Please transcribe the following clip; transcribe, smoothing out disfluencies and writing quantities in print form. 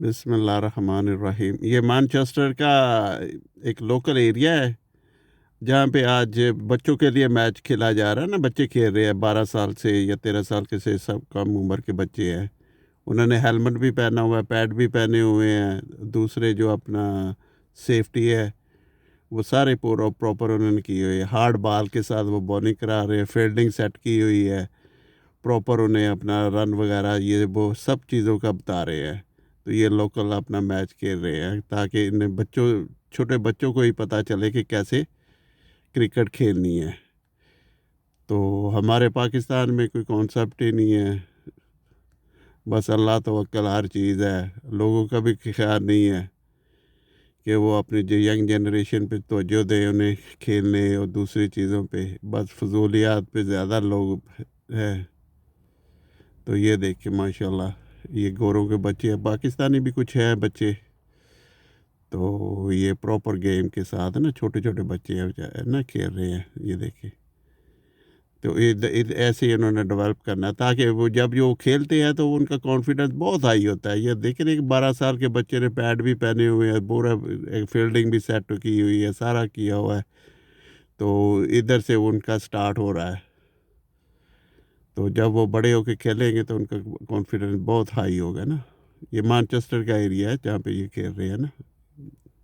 بسم اللہ الرحمن الرحیم۔ یہ مانچسٹر کا ایک لوکل ایریا ہے جہاں پہ آج بچوں کے لیے میچ کھیلا جا رہا ہے نا۔ بچے کھیل رہے ہیں 12 سال سے یا 13 سال کے سے، سب کم عمر کے بچے ہیں۔ انہوں نے ہیلمٹ بھی پہنا ہوا ہے، پیڈ بھی پہنے ہوئے ہیں، دوسرے جو اپنا سیفٹی ہے وہ سارے پراپر انہوں نے کی ہوئی ہے۔ ہارڈ بال کے ساتھ وہ بولنگ کرا رہے ہیں، فیلڈنگ سیٹ کی ہوئی ہے پراپر، انہیں اپنا رن وغیرہ یہ وہ سب چیزوں کا بتا رہے ہیں۔ تو یہ لوکل اپنا میچ کھیل رہے ہیں تاکہ انہیں چھوٹے بچوں کو ہی پتہ چلے کہ کیسے کرکٹ کھیلنی ہے۔ تو ہمارے پاکستان میں کوئی کانسیپٹ ہی نہیں ہے، بس اللہ توکل ہر چیز ہے۔ لوگوں کا بھی خیال نہیں ہے کہ وہ اپنی جو ینگ جنریشن پہ توجہ دیں، انہیں کھیلنے اور دوسری چیزوں پہ، بس فضولیات پہ زیادہ لوگ ہیں۔ تو یہ دیکھ کے ماشاءاللہ یہ گوروں کے بچے ہیں، پاکستانی بھی کچھ ہیں بچے، تو یہ پراپر گیم کے ساتھ نا چھوٹے چھوٹے بچے ہیں نا کھیل رہے ہیں، یہ دیکھیں۔ تو ایسے ہی انہوں نے ڈیولپ کرنا ہے تاکہ وہ جب وہ کھیلتے ہیں تو ان کا کانفیڈنس بہت ہائی ہوتا ہے۔ یہ دیکھیں کہ 12 سال کے بچے نے پیڈ بھی پہنے ہوئے ہیں، پورا فیلڈنگ بھی سیٹ کی ہوئی ہے، سارا کیا ہوا ہے۔ تو ادھر سے ان کا سٹارٹ ہو رہا ہے، تو جب وہ بڑے ہو کے کھیلیں گے تو ان کا کانفیڈنس بہت ہائی ہوگا نا۔ یہ مانچسٹر کا ایریا ہے جہاں پہ یہ کھیل رہے ہیں نا۔